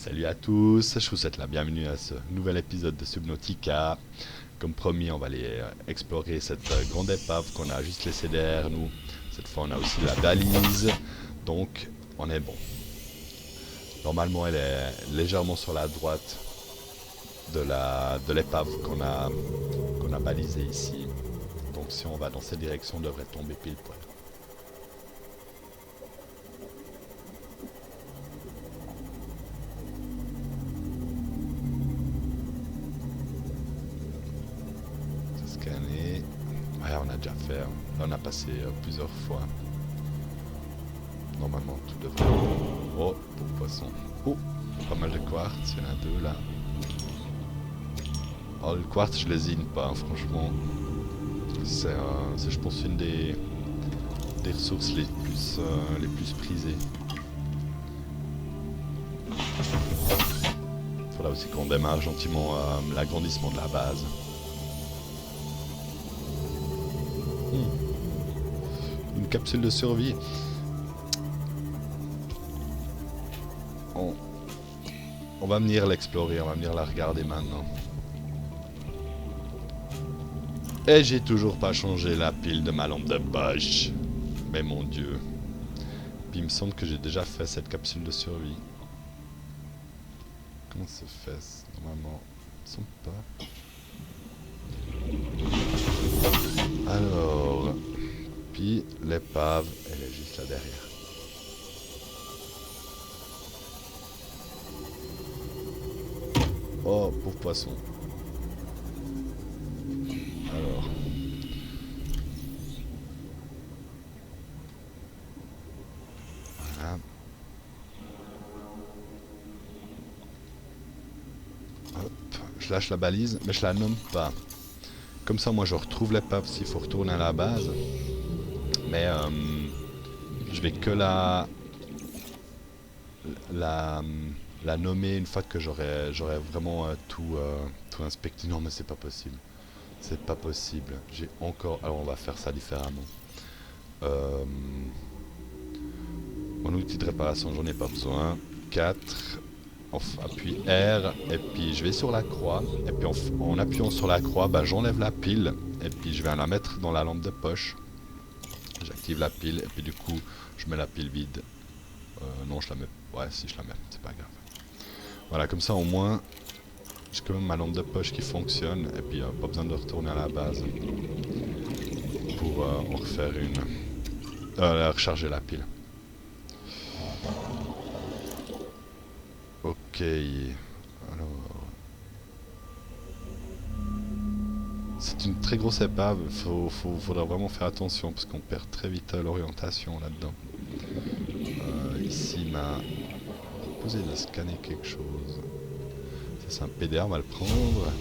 Salut à tous, je vous souhaite la bienvenue à ce nouvel épisode de Subnautica. Comme promis, on va aller explorer cette grande épave qu'on a juste laissée derrière nous. Cette fois, on a aussi la balise, donc on est bon. Normalement, elle est légèrement sur la droite de l'épave qu'on a balisée ici. Donc si on va dans cette direction, on devrait tomber pile poil. Scanner. Ouais, on a déjà fait. Là, on a passé plusieurs fois. Normalement, tout devrait. Oh, pour poisson. Oh, pas mal de quartz. Il y en a deux là. Oh, le quartz, je lésine pas, hein, franchement. C'est, je pense, une des ressources les plus prisées. Faudra aussi qu'on démarre gentiment l'agrandissement de la base. Une capsule de survie. On va venir l'explorer, on va venir la regarder maintenant. Et j'ai toujours pas changé la pile de ma lampe de poche. Mais mon dieu. Puis il me semble que j'ai déjà fait cette capsule de survie. Comment ça se fait normalement? Il me semble pas. Alors. Puis l'épave, elle est juste là derrière. Oh, pauvre poisson. Alors. Voilà. Hop. Je lâche la balise, mais je la nomme pas. Comme ça, moi, je retrouve l'épave s'il faut retourner à la base. Mais je vais que la nommer une fois que j'aurai vraiment tout inspecté. Non, mais c'est pas possible. C'est pas possible. J'ai encore... Alors, on va faire ça différemment. Mon outil de réparation, j'en ai pas besoin. 4. Appuie R. Et puis, je vais sur la croix. Et puis, en appuyant sur la croix, bah, j'enlève la pile. Et puis, je vais la mettre dans la lampe de poche. J'active la pile. Et puis, du coup, je mets la pile vide. Non, je la mets... Ouais, si, je la mets. C'est pas grave. Voilà, comme ça, au moins... J'ai quand même ma lampe de poche qui fonctionne. Et puis, pas besoin de retourner à la base. Pour en refaire une. Recharger la pile. Ok. Alors... C'est une très grosse épave. Faudra vraiment faire attention parce qu'on perd très vite l'orientation là-dedans. Ici, il m'a proposé de scanner quelque chose. Ça, c'est un PDA, on va le prendre.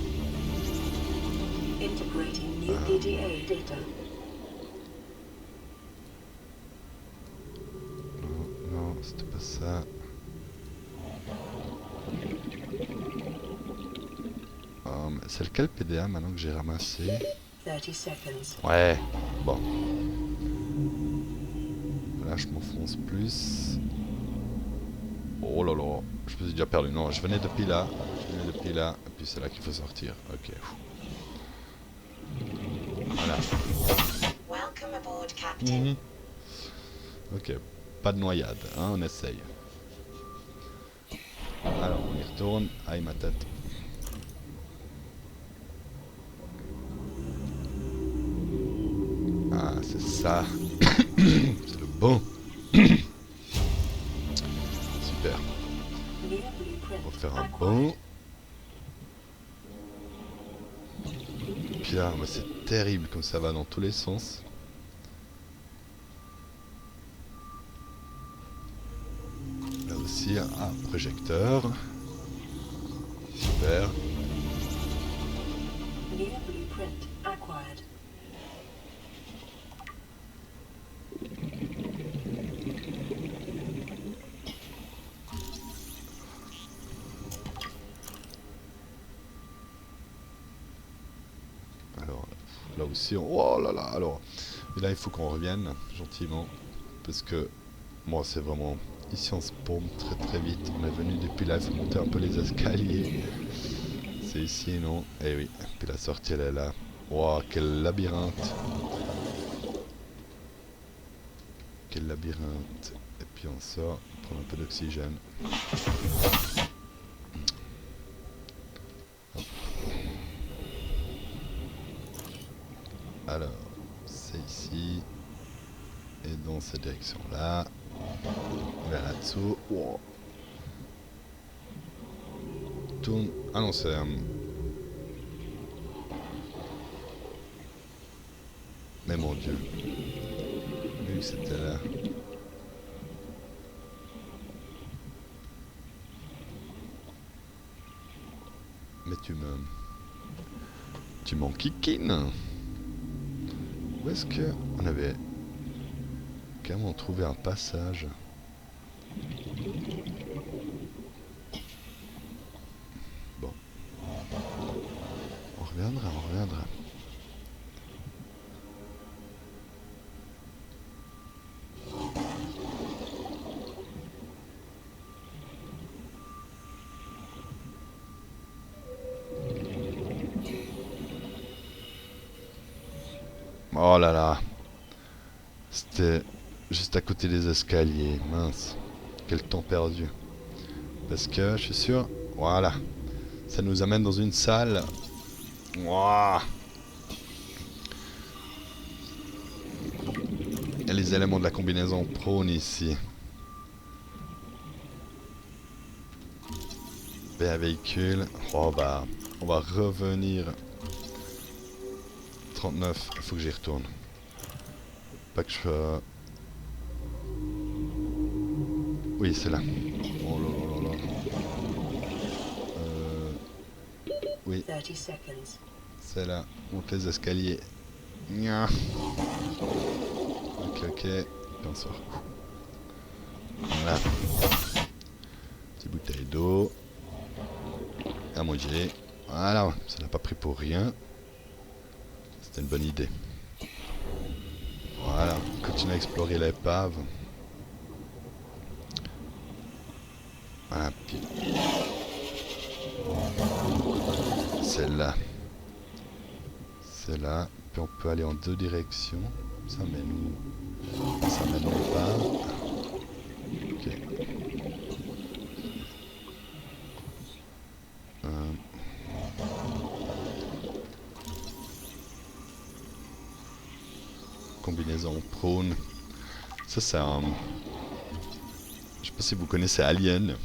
Non, c'était pas ça. C'est lequel PDA maintenant que j'ai ramassé? Ouais, bon. Là, je m'enfonce plus. Oh là là, je me suis déjà perdu. Non, je venais depuis là. Et puis c'est là qu'il faut sortir. Ok. Voilà. Ok, pas de noyade, hein, on essaye. Alors, on y retourne. Aïe, ma tête. Ah, c'est ça. C'est le bon. Super. On va faire un bon. Puis là, c'est terrible comme ça va dans tous les sens. Là aussi, un projecteur. Super. Alors, là aussi, oh là là, alors... Et là, il faut qu'on revienne, gentiment. Parce que, moi, c'est vraiment Ici on se paume très très vite. On est venu depuis là, il faut monter un peu les escaliers. C'est ici, non? Eh oui, puis la sortie elle est là. Wow, quel labyrinthe! Quel labyrinthe! Et puis on sort, prendre un peu d'oxygène. Alors, c'est ici. Et dans cette direction-là. Vers là-dessous. Wow. Tourne. Ah non, c'est... Mais mon Dieu. Vu que c'était là. Mais tu m'enquiquines. Où est-ce que... On avait... Comment trouvé un passage? Bon. On reviendra, on reviendra. Oh là là. C'était juste à côté des escaliers. Mince. Quel temps perdu. Parce que je suis sûr... Voilà. Ça nous amène dans une salle. Ouah. Il y a les éléments de la combinaison prône ici. BA véhicule. Oh bah... On va revenir... 39. Il faut que j'y retourne. Pas que je... Oui, c'est là. Oh là là là là. Oui. C'est là. Monte les escaliers. Nya. Ok, ok. Et on sort. Voilà. Petite bouteille d'eau. À manger. Voilà. Ça n'a pas pris pour rien. C'était une bonne idée. Voilà. Continue à explorer l'épave. Voilà. Puis... C'est là. C'est là. Puis on peut aller en deux directions. Ça mène où? Ça mène au bas. Ok. Combinaison prône. Ça c'est un... Je sais pas si vous connaissez Alien.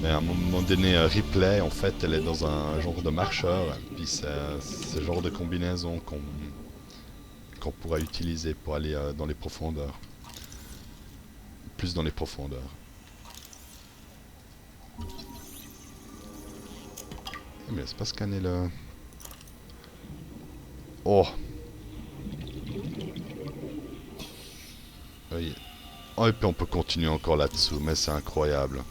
Mais à un moment donné, Ripley, en fait, elle est dans un genre de marcheur. Puis c'est ce genre de combinaison qu'on pourra utiliser pour aller dans les profondeurs. Plus dans les profondeurs. Mais c'est pas scanner là. Oh! Oui. Oh, et puis on peut continuer encore là-dessous, mais c'est incroyable.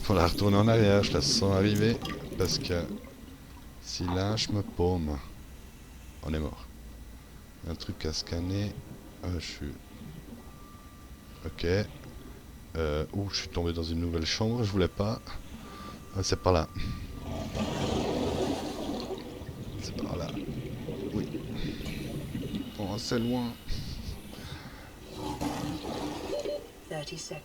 Faut la retourner en arrière, je la sens arriver. Parce que si là je me paume, on est mort. Un truc à scanner. Je suis... Ok. Ouh, je suis tombé dans une nouvelle chambre, je voulais pas. C'est par là. C'est par là. Oui. Oh, c'est loin. 30 seconds.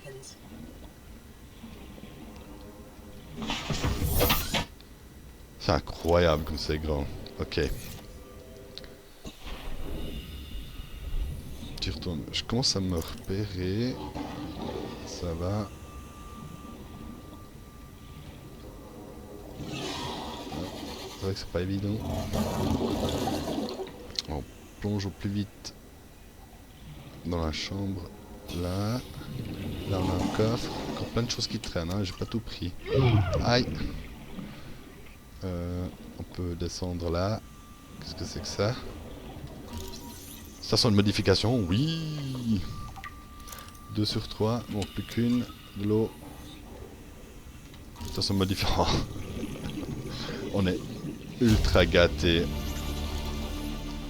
C'est incroyable comme c'est grand. Ok. Tu retournes. Je commence à me repérer. Ça va. C'est vrai que c'est pas évident. On plonge au plus vite dans la chambre. Là. Là on a un coffre. Encore plein de choses qui traînent. Hein. J'ai pas tout pris. Aïe. On peut descendre là. Qu'est-ce que c'est que ça? Station de modification, oui. 2 sur 3, bon plus qu'une. De l'eau. Station de modification. On est ultra gâtés.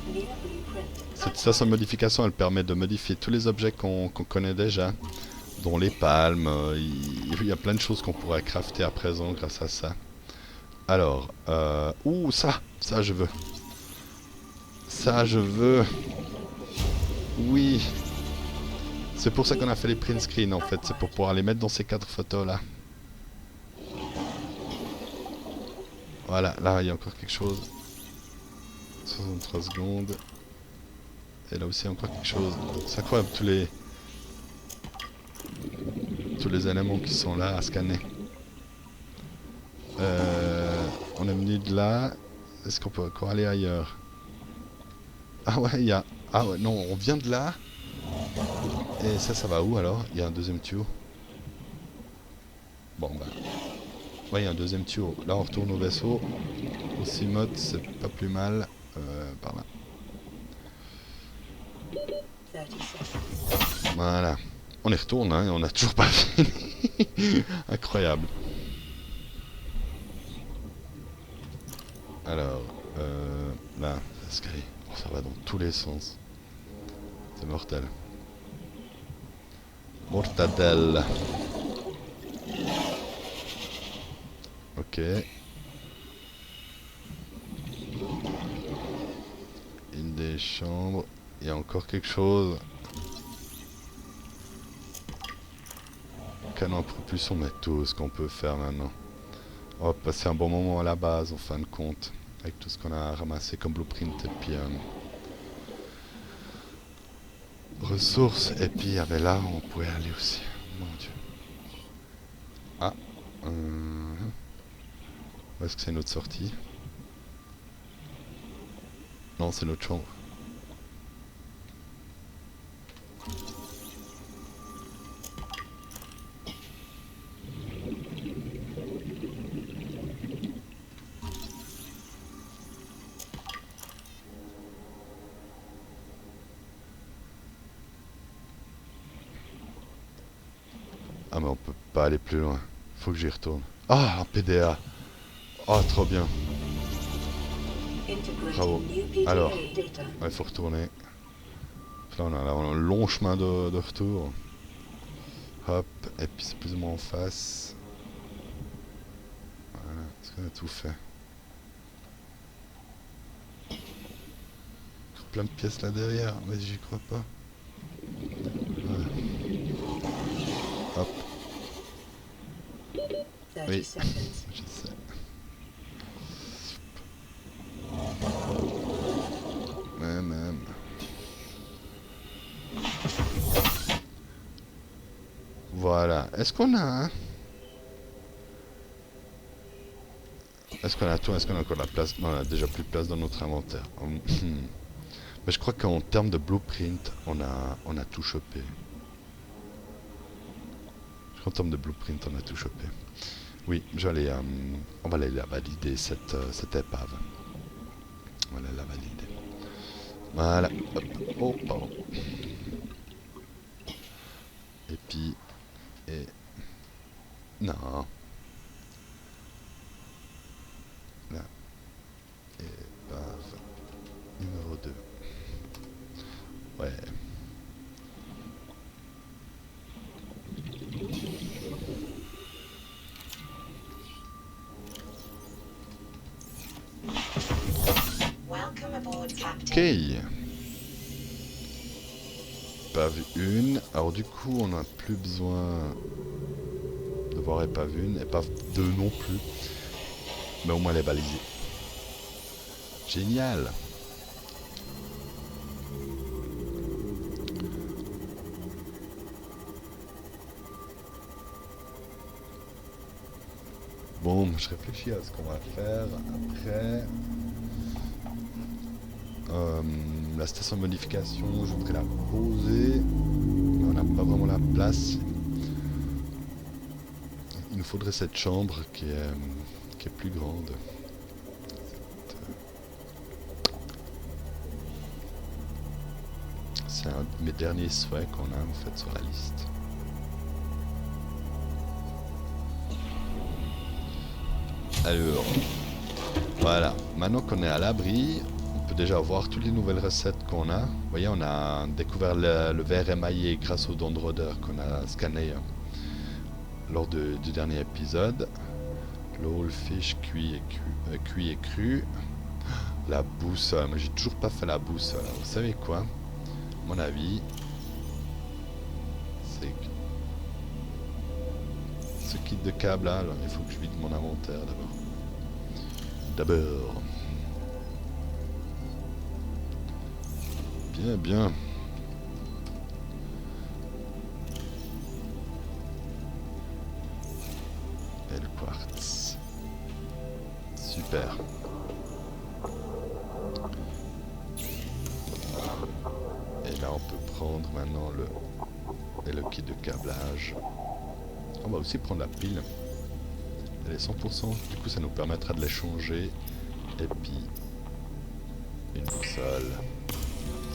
New blueprint. Cette station de modification, elle permet de modifier tous les objets qu'on connaît déjà, dont les palmes. Il y a plein de choses qu'on pourrait crafter à présent grâce à ça. Alors, ouh, ça je veux. Ça je veux. Oui. C'est pour ça qu'on a fait les print screens en fait, c'est pour pouvoir les mettre dans ces 4 photos là. Voilà, là il y a encore quelque chose. 63 secondes. Et là aussi encore quelque chose. C'est incroyable tous les éléments qui sont là à scanner. On est venu de là. Est-ce qu'on peut encore aller ailleurs? Ah ouais, il y a... Ah ouais, non, on vient de là. Et ça va où alors? Il y a un deuxième tuyau. Bon bah... Ouais, il y a un deuxième tuyau. Là on retourne au vaisseau. Au Cimote, c'est pas plus mal. Par là. 30 seconds. Voilà. On y retourne, hein, et on a toujours pas fini. Incroyable. Alors, là, l'escalier. Oh, ça va dans tous les sens. C'est mortel. Mortadelle. Ok. Une des chambres. Il y a encore quelque chose. Canon à propulsion, mais tout ce qu'on peut faire maintenant. On va passer un bon moment à la base en fin de compte. Avec tout ce qu'on a ramassé comme blueprint et puis... ressources. Et puis, ah ben là, on pouvait aller aussi. Mon Dieu. Ah. Où est-ce que c'est notre sortie? Non, c'est notre chambre. Ah mais on peut pas aller plus loin. Faut que j'y retourne. Ah, un PDA. Oh, trop bien. Bravo. Integrating new PDA Alors. data. Ouais, faut retourner. Là, on a un long chemin de retour. Hop, et puis c'est plus ou moins en face. Voilà, est-ce qu'on a tout fait? Plein de pièces là derrière, mais j'y crois pas. Voilà. Hop, 30 oui, seconds. je sais. Même. Voilà. Est-ce qu'on a... Est-ce qu'on a tout? Est-ce qu'on a encore de la place? Non, on a déjà plus de place dans notre inventaire. Mais je crois qu'en termes de blueprint, on a tout chopé. Je crois qu'en termes de blueprint, on a tout chopé. Oui, on va aller la valider, cette épave. On va aller la valider. Voilà. Hop. Oh, pardon. Et puis... Et... Non. Là. Épave. Numéro 2. Ouais. Welcome aboard, Captain. Ok. Épave 1. Alors du coup, on n'a plus besoin de voir épave 1. Épave 2 non plus. Mais au moins elle est balisée. Génial. Bon, je réfléchis à ce qu'on va faire après. La station de modification, je voudrais la poser. Mais on n'a pas vraiment la place. Il nous faudrait cette chambre qui est plus grande. C'est un de mes derniers souhaits qu'on a en fait sur la liste. Alors, voilà. Maintenant qu'on est à l'abri, on peut déjà voir toutes les nouvelles recettes qu'on a. Vous voyez, on a découvert le verre émaillé grâce aux dents de rôdeur qu'on a scanné lors du dernier épisode. Le whole fish cuit et cru. La boussole, mais j'ai toujours pas fait la boussole. Vous savez quoi? À mon avis, c'est que ce kit de câble là, il faut que je vide mon inventaire d'abord. Bien, bien. Et le quartz. Super. Et là on peut prendre maintenant le kit de câblage. On va aussi prendre la pile. Elle est 100%, du coup ça nous permettra de les changer. Et puis une boussole.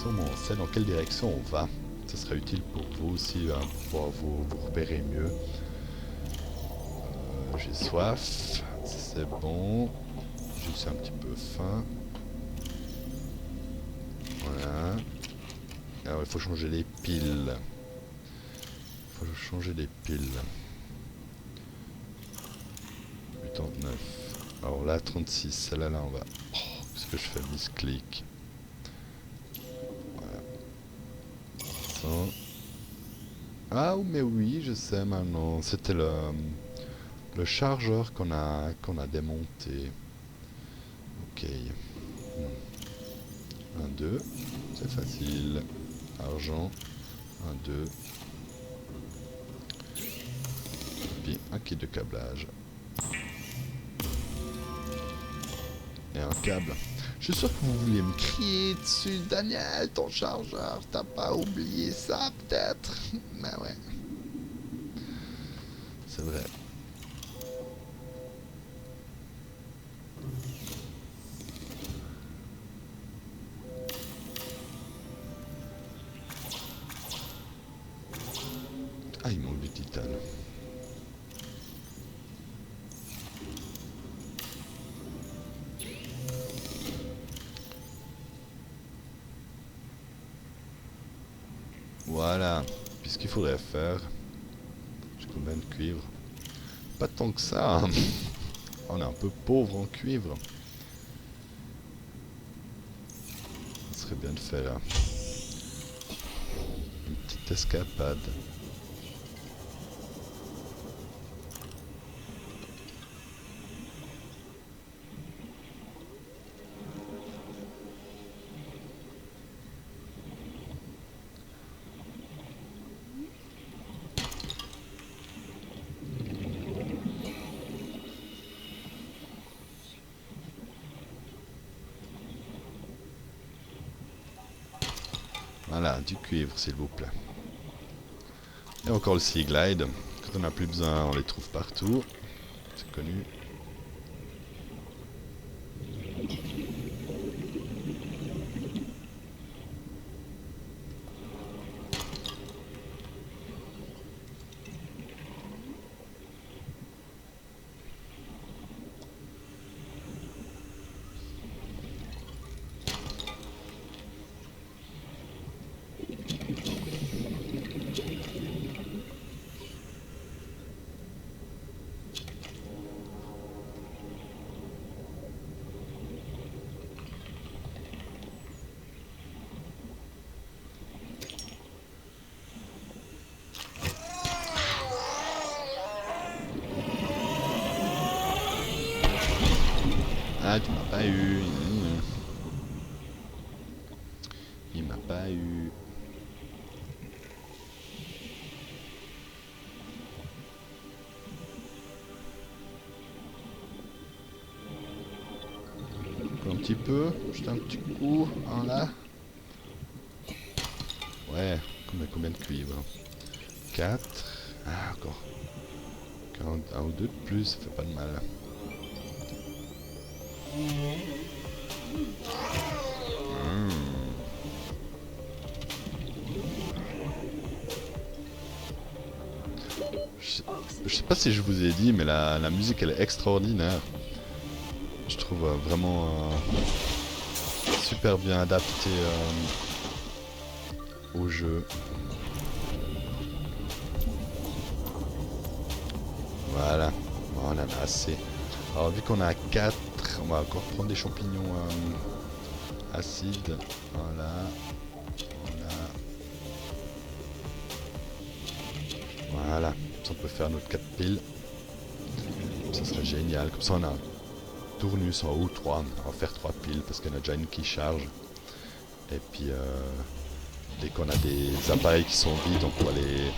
On sait dans quelle direction on va. Ce serait utile pour vous aussi pour vous repérer mieux. J'ai soif, c'est bon. J'ai aussi un petit peu faim. Voilà. Alors il faut changer les piles. Il faut changer les piles. 89. Alors là 36, celle-là on va... Oh, qu'est-ce que je fais? Misclick. Ah mais oui, je sais maintenant. C'était le chargeur qu'on a démonté. Ok. 1, 2. C'est facile. Argent. 1, 2. Puis un kit de câblage. Et un câble. Je suis sûr que vous voulez me crier dessus. Daniel, ton chargeur, t'as pas oublié ça peut-être? Ben ouais. C'est vrai. Ah, il manque du titane. Voilà, puis ce qu'il faudrait faire, j'ai combien de cuivre? Pas tant que ça, hein. On est un peu pauvre en cuivre. Ce serait bien de faire une petite escapade. Voilà, du cuivre s'il vous plaît. Et encore le Sea Glide. Quand on n'a plus besoin, on les trouve partout. C'est connu. Ah, tu m'as pas eu. Il m'a pas eu. Un petit peu, juste un petit coup, un là. Ouais, combien de cuivre? 4. Ah, encore. 41 ou 2 de plus, ça fait pas de mal. Je sais pas si je vous ai dit, mais la musique elle est extraordinaire. Je trouve vraiment super bien adapté au jeu. Voilà, on en a assez. Alors vu qu'on a 4, on va encore prendre des champignons acides. Voilà. Voilà. Ça, on peut faire notre 4 piles. Ça serait génial. Comme ça on a un tournus en haut 3. On va faire 3 piles parce qu'il y en a déjà une qui charge. Et puis dès qu'on a des appareils qui sont vides, on pourra les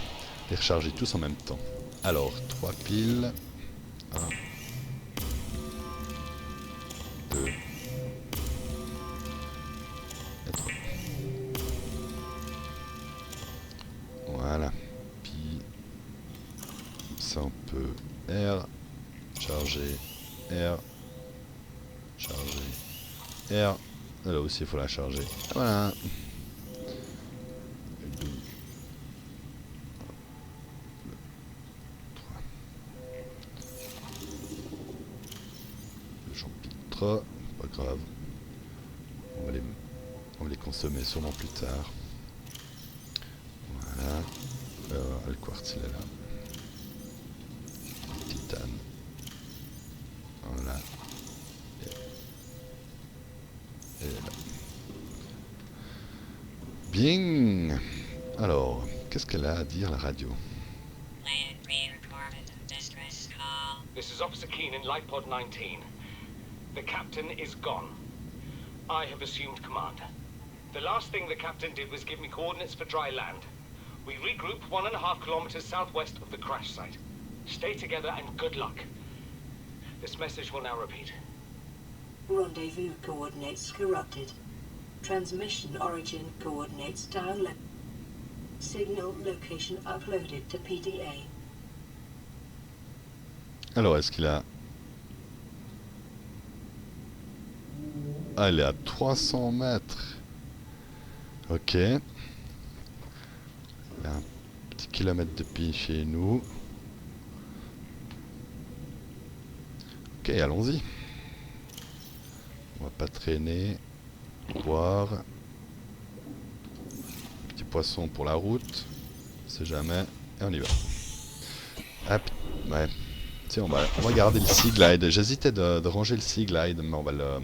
recharger tous en même temps. Alors 3 piles. 1, 2 et 3. Voilà. Puis ça on peut R, charger, R, charger, R. Là aussi il faut la charger. Voilà. Pas grave, on va les consommer sûrement plus tard. Voilà, le quartz il est là, le titane, voilà, et là. Bien. Alors, qu'est-ce qu'elle a à dire la radio? This is Officer Keen in Lightpod 19. The captain is gone. I have assumed command. The last thing the captain did was give me coordinates for dry land. We regroup 1.5 kilometers southwest of the crash site. Stay together and good luck. This message will now repeat. Rendezvous coordinates corrupted. Transmission origin coordinates download. Signal location uploaded to PDA. Alors, est-ce qu'il a... Ah, il est à 300 mètres. Ok. Il y a un petit kilomètre de pile chez nous. Ok, allons-y. On va pas traîner. Boire. Petit poisson pour la route. On sait jamais. Et on y va. Hop. Ouais. Tiens, on va garder le Sea Glide. J'hésitais de ranger le Sea Glide, mais on va le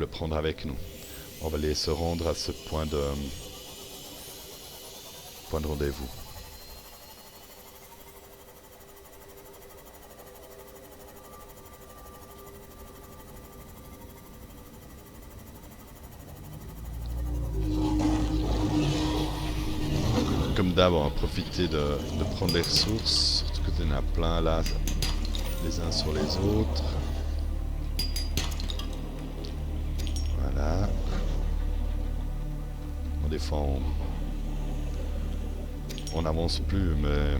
prendre avec nous. On va aller se rendre à ce point de rendez-vous. Comme d'hab, on va profiter de prendre les ressources, surtout que il y en a plein là, les uns sur les autres. Voilà. Bon, des fois on n'avance plus, mais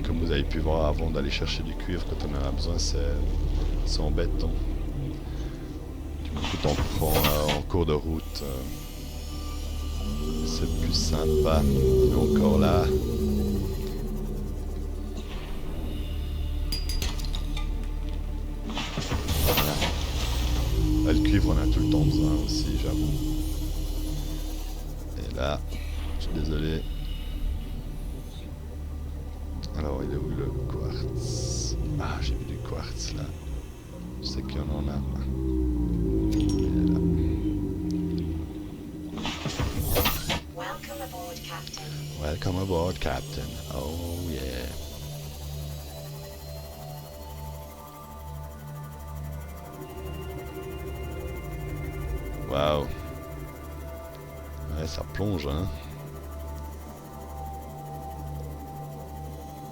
comme vous avez pu voir avant d'aller chercher du cuivre quand on en a besoin, c'est embêtant. Du coup, quand on prend en cours de route, c'est plus sympa. Et encore là. Voilà. Le cuivre, on a tout le temps besoin aussi, j'avoue. Et là, je suis désolé. Alors, il est où le quartz? Ah, j'ai vu du quartz là. Je sais qu'il y en a. Il est là. Welcome aboard, Captain. Welcome aboard, Captain. Oh yeah. Waouh. Ouais, ça plonge, hein.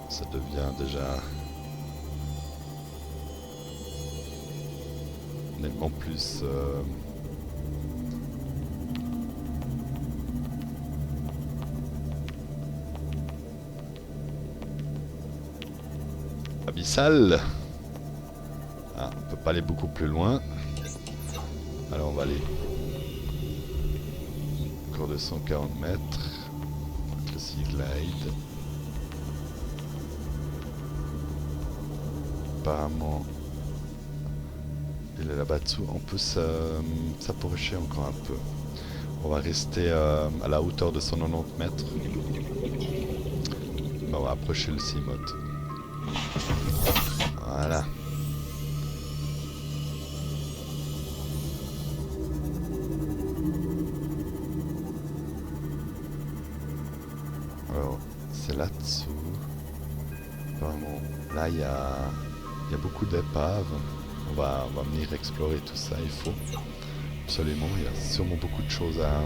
Ça devient déjà nettement plus abyssal. Ah, on peut pas aller beaucoup plus loin. Alors on va aller encore 240 mètres. Le Sea Glide. apparemment il est là-bas dessous. On peut s'approcher encore un peu. On va rester à la hauteur de 190 mètres. On va approcher le Seamoth. Voilà. Alors, c'est là-dessous. Vraiment, là, il y a beaucoup d'épaves. On va venir explorer tout ça, il faut. Absolument, il y a sûrement beaucoup de choses à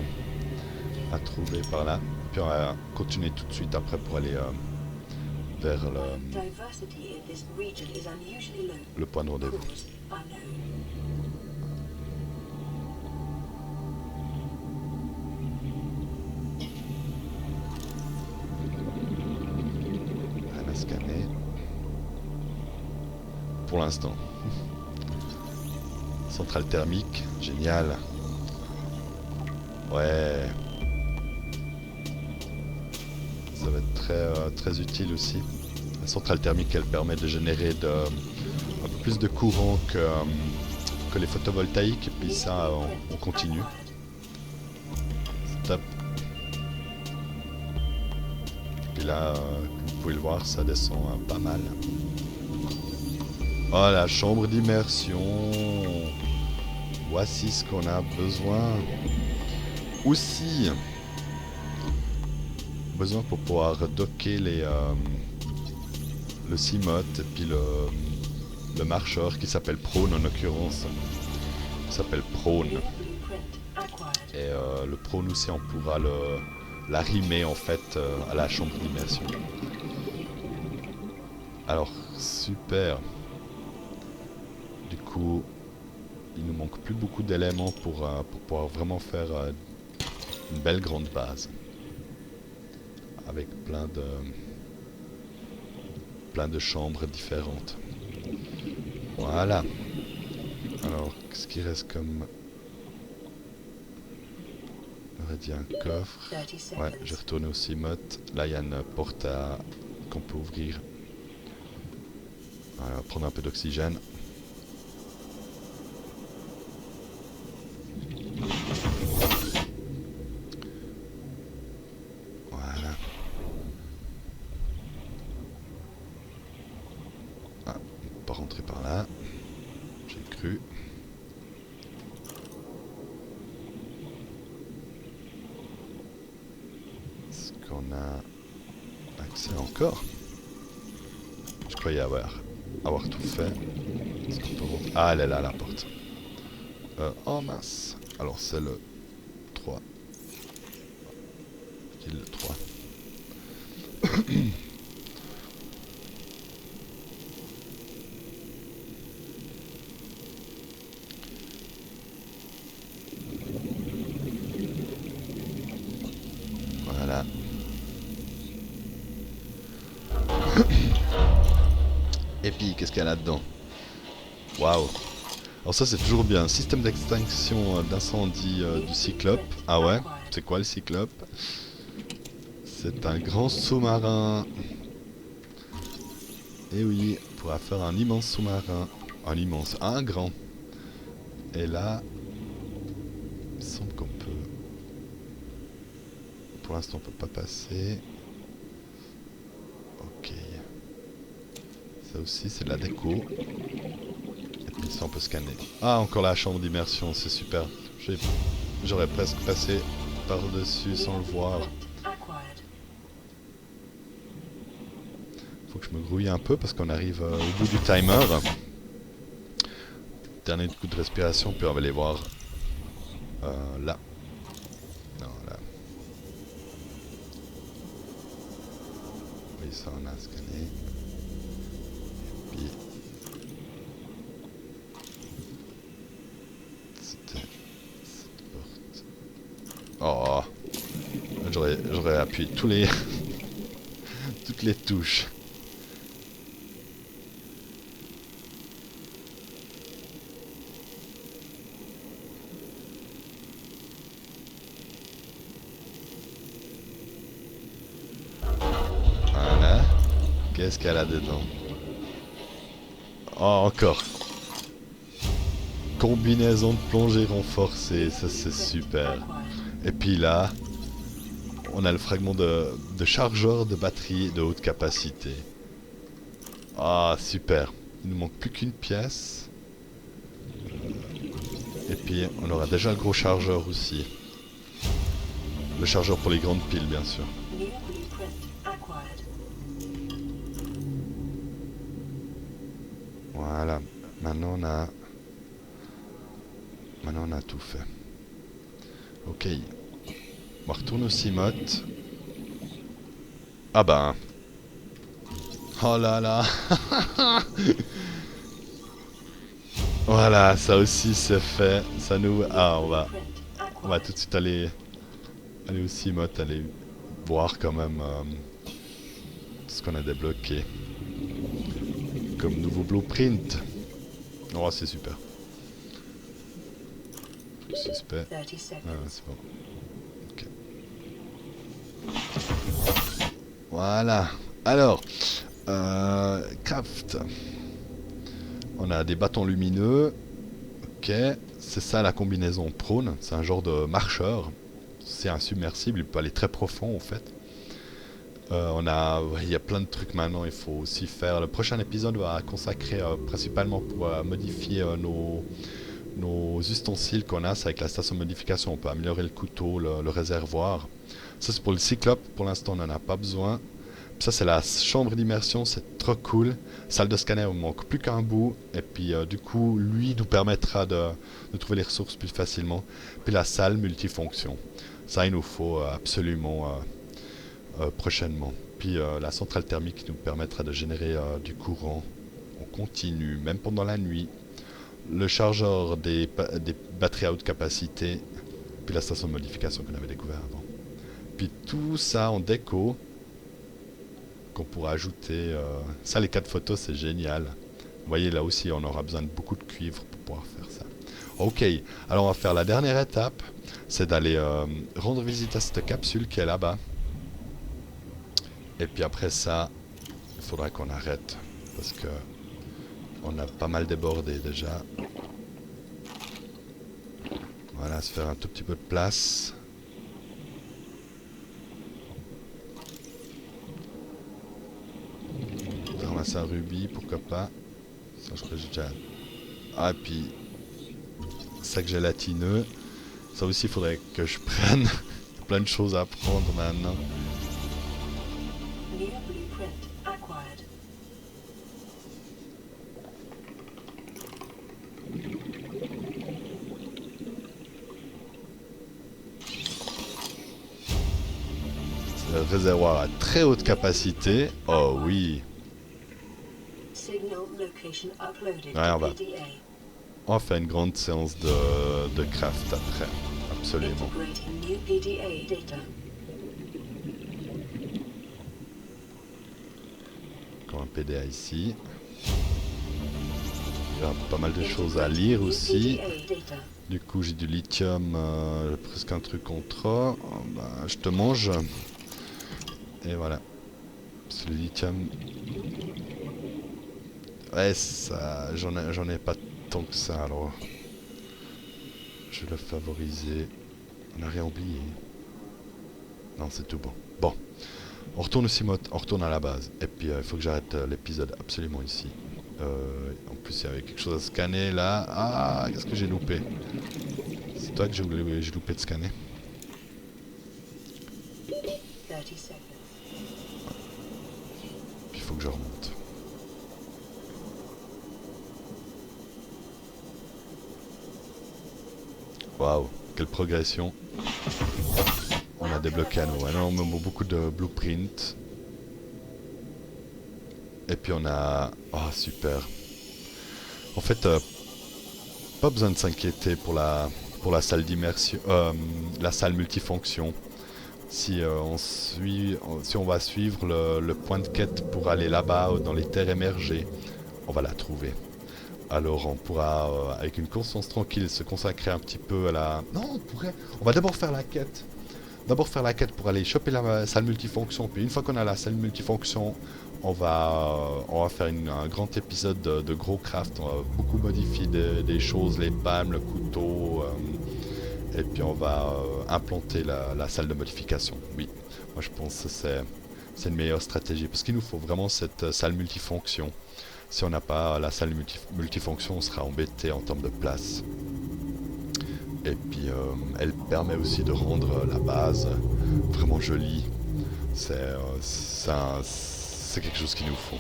trouver par là. Puis on va continuer tout de suite après pour aller vers le point de rendez-vous. Rien à scanner. Pour l'instant. Centrale thermique, génial. Ouais. Ça va être très utile aussi. La centrale thermique, elle permet de générer un peu plus de courant que les photovoltaïques. Et puis ça, on continue. C'est top. Et puis là, comme vous pouvez le voir, ça descend pas mal. Oh, la chambre d'immersion. Voici ce qu'on a besoin. Aussi, besoin pour pouvoir docker le Seamoth et puis le marcheur qui s'appelle Prone en l'occurrence. Il s'appelle Prone. Et le Prone aussi, on pourra l'arrimer en fait à la chambre d'immersion. Alors, super. Du coup, il nous manque plus beaucoup d'éléments pour pouvoir vraiment faire une belle grande base. Avec plein de chambres différentes. Voilà. Alors, qu'est-ce qui reste comme... On aurait dit un coffre. Ouais, j'ai retourné au Seamoth. Là, il y a une porte qu'on peut ouvrir. Voilà, prendre un peu d'oxygène. Encore. Je croyais avoir tout fait. Ah, elle est là, la porte. Oh mince. Alors c'est le 3. C'est le 3. Voilà. Et puis, qu'est-ce qu'il y a là-dedans? Waouh! Alors ça, c'est toujours bien. Système d'extinction d'incendie du Cyclope. Ah ouais? C'est quoi le Cyclope? C'est un grand sous-marin. Et oui, on pourra faire un immense sous-marin. Un grand. Et là, il me semble qu'on peut... Pour l'instant, on peut pas passer. Ok. Ça aussi, c'est de la déco. Et puis ça, on peut scanner. Ah, encore la chambre d'immersion, c'est super. J'aurais presque passé par-dessus sans le voir. Faut que je me grouille un peu parce qu'on arrive au bout du timer. Dernier coup de respiration, puis on va aller voir là. Non, là. Oui, ça, on a scanné. Puis... C'était cette porte. Oh, j'aurais appuyé tous les toutes les touches. Voilà. Qu'est-ce qu'elle a dedans? Oh, encore. Combinaison de plongée renforcée, ça c'est super. Et puis là, on a le fragment de chargeur de batterie de haute capacité. Ah, super. Il nous manque plus qu'une pièce. Et puis on aura déjà le gros chargeur aussi. Le chargeur pour les grandes piles, bien sûr. New blueprint acquired. Voilà. Maintenant on a tout fait. Ok. On retourne au Cimote. Ah ben. Oh là là. Voilà, ça aussi c'est fait. Ça nous... Ah, on va tout de suite aller au Cimote, aller voir quand même ce qu'on a débloqué. Comme nouveau blueprint. Oh, c'est super. Suspect. 30 Ah, seconds. c'est bon. Ok. Voilà. Alors, craft. On a des bâtons lumineux. Ok. C'est ça la combinaison prone. C'est un genre de marcheur. C'est insubmersible. Il peut aller très profond en fait. Il y a plein de trucs maintenant. Il faut aussi faire. Le prochain épisode va consacrer principalement pour modifier nos ustensiles qu'on a. C'est avec la station de modification. On peut améliorer le couteau, le réservoir. Ça c'est pour le cyclope. Pour l'instant on n'en a pas besoin. Ça c'est la chambre d'immersion, c'est trop cool. Salle de scanner, il manque plus qu'un bout. Et puis du coup, lui nous permettra de trouver les ressources plus facilement. Puis la salle multifonction. Ça, il nous faut absolument prochainement. Puis la centrale thermique nous permettra de générer du courant en continu, même pendant la nuit. Le chargeur des batteries à haute capacité. Puis la station de modification qu'on avait découvert avant. Puis tout ça en déco. Qu'on pourra ajouter. Ça, les 4 photos, c'est génial. Vous voyez, là aussi, on aura besoin de beaucoup de cuivre pour pouvoir faire ça. Ok, alors on va faire la dernière étape. C'est d'aller rendre visite à cette capsule qui est là-bas. Et puis après ça, il faudra qu'on arrête. Parce que on a pas mal débordé déjà. Voilà, se faire un tout petit peu de place. Ramasser un rubis, pourquoi pas. Ça, je crois que j'ai déjà... Ah, et puis... Sac gélatineux. Ça aussi, il faudrait que je prenne. Plein de choses à prendre maintenant. New blueprint acquired. C'est un réservoir à très haute capacité. Oh oui. Signal location uploaded Ouais, to on va. PDA. On va faire une grande séance de craft après. Absolument. Integrating new PDA data. Comme un PDA ici. Il y a pas mal de choses à lire aussi. PDA data. Du coup, j'ai du lithium, presque un truc contre. Oh, bah, je te mange. Et voilà. C'est le lithium. Ouais, ça, j'en ai pas tant que ça, alors. Je vais le favoriser. On n'a rien oublié. Non, c'est tout bon. Bon. On retourne au Cimote, on retourne à la base. Et puis, il faut que j'arrête l'épisode absolument ici. En plus, il y avait quelque chose à scanner là. Ah, qu'est-ce que j'ai loupé? C'est toi que j'ai loupé de scanner. 30 seconds. Puis il faut que je remonte. Waouh, quelle progression. On a débloqué à nouveau énormément beaucoup de blueprints. Et puis on a... Oh, super. En fait, pas besoin de s'inquiéter pour la salle d'immersion, la salle multifonction. Si on va suivre le point de quête pour aller là-bas dans les terres émergées, on va la trouver. Alors on pourra, avec une conscience tranquille, se consacrer un petit peu à la... Non, on va d'abord faire la quête. D'abord faire la quête pour aller choper la salle multifonction. Puis une fois qu'on a la salle multifonction, on va faire un grand épisode de gros craft. On va beaucoup modifier des choses, les palmes, le couteau, et puis on va implanter la salle de modification. Oui, moi je pense que c'est une meilleure stratégie parce qu'il nous faut vraiment cette salle multifonction. Si on n'a pas la salle multifonction, on sera embêté en termes de place. Et puis elle permet aussi de rendre la base vraiment jolie. C'est quelque chose qu'il nous faut.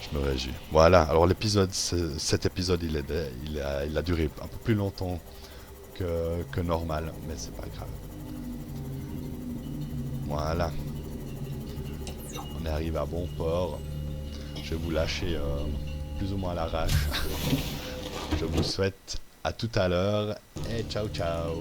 Je me réjouis. Voilà, alors cet épisode il a duré un peu plus longtemps que normal, mais c'est pas grave. Voilà. On arrive à bon port. Je vais vous lâcher plus ou moins à l'arrache. Je vous souhaite à tout à l'heure et ciao ciao.